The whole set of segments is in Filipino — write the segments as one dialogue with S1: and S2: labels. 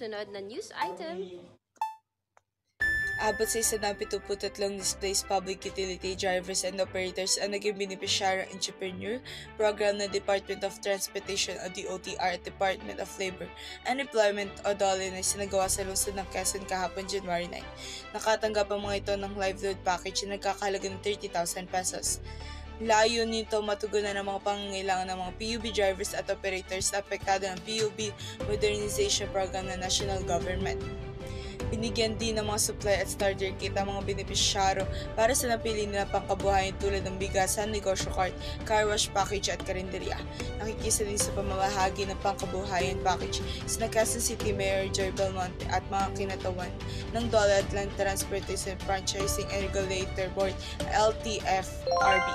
S1: susunod na news item.
S2: Abot sa 173 displaced public utility drivers and operators ang naging beneficiary ng entrepreneur program ng Department of Transportation o DOTR at Department of Labor and Employment o DOLE na sinagawa sa lungsod ng Quezon kahapon January 9. Nakatanggap ang mga ito ng livelihood package na nagkakahalaga ng 30,000 pesos. Layo nito matugunan ang mga pangangailangan ng mga PUB drivers at operators na apektado ng PUB Modernization Program ng National Government. Binigyan din ng mga supply at starter kit ang mga benepisyaro para sa napili nila pangkabuhayan tulad ng bigasan, negosyo cart, car wash package at karinderya. Nakikisa din sa pamamahagi ng pangkabuhayan package sa Quezon City Mayor Joy Belmonte at mga kinatawan ng DOLE at Land Transportation Franchising and Regulator Board LTFRB.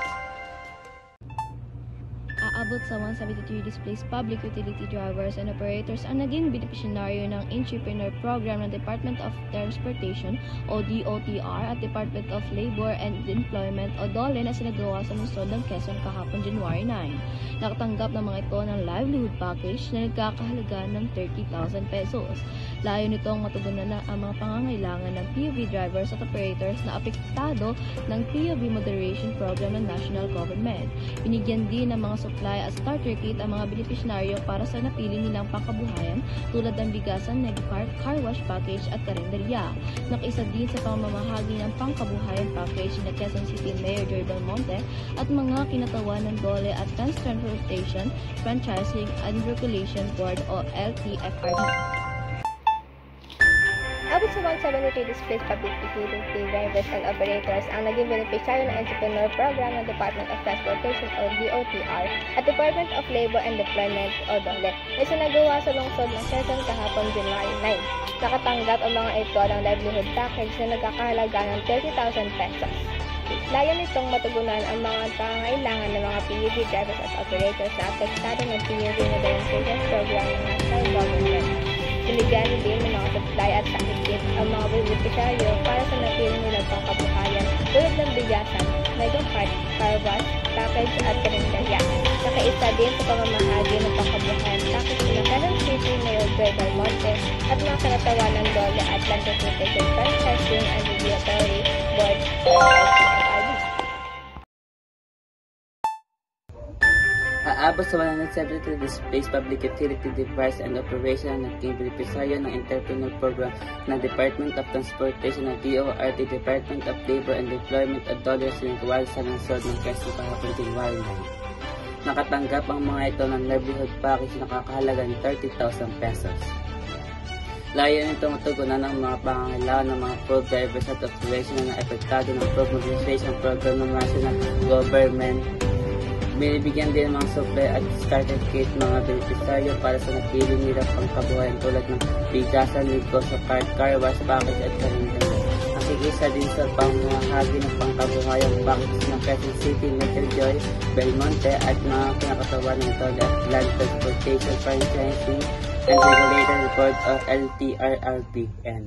S3: Aabot sa 173 displaced public utility drivers and operators ang naging benepisyaryo ng Entrepreneur Program ng Department of Transportation o DOTR at Department of Labor and Employment o DOLE na sinagawa sa lungsod ng Quezon kahapon January 9. Nakatanggap ng mga ito ng livelihood package na nagkakahalaga ng 30,000 pesos. Layo nitong matugunan na ang mga pangangailangan ng PUB drivers at operators na apektado ng PUB Moderation Program ng National Government. Binigyan din ng mga supply at starter kit ang mga benepisyaryo para sa napili nilang pangkabuhayan tulad ng bigasan, negocart, car wash package at karinderya. Nakiisa din sa pamamahagi ng pangkabuhayan package na Quezon City Mayor Joy Belmonte at mga kinatawan ng DOLE at Land Transportation Franchising and Regulation Board o LTFRB.
S4: Abot sa 173 displaced public utility drivers and operators ang naging beneficiary ng Entrepreneur Program ng Department of Transportation o DOTR at Department of Labor and Employment o DOLE na sinagawa sa lungsod ng Quezon kahapon January 9. Nakatanggap ang mga ito ng livelihood package na nagkakahalaga ng 30,000 pesos. Layo nitong matugunan ang mga pangangailangan ng mga PUB drivers at operators na apektado ng PUB Modernization Program ng National Government. Binigyan din ng mga supply at sakit ang mga benepisyaryo para sa napili nilang pangkabuhayan tulad ng bigasan, negocart, car wash, package at karinderya. Nakaisa din sa pamamahagi ng pangkabuhayan package ng Quezon City Mayor Joy Belmonte at mga kanatawan ng DOLE at Land Transportation Franchising and Regulatory Board LTFRB.
S5: Aabot sa 173 displaced public utility device and operation na naging benepisaryo ng Entrepreneur Program ng Department of Transportation ng DOTR, Department of Labor and Employment at DOLE sinagawa sa lungsod ng Quezon kahapon January 9. Nakatanggap ang mga ito ng livelihood package na nakakahalaga ng 30,000 pesos. Layo nito matugunan ng mga pangangailangan ng mga food drivers at operation na apektado ng Food Modernization Program ng National Government. Binibigyan din ng mga supply at starter kit mga benepisaryo para sa napili nila pangkabuhayan tulad ng bigasan, negosyo cart, car wash package at karinderya. Nakikisa din sa pamamahagi ng pangkabuhayan package ng Quezon City Mayor Joy Belmonte at mga kinakatawan ng DOLE at Land Transportation Franchising and Regulator Board o LTRRBN.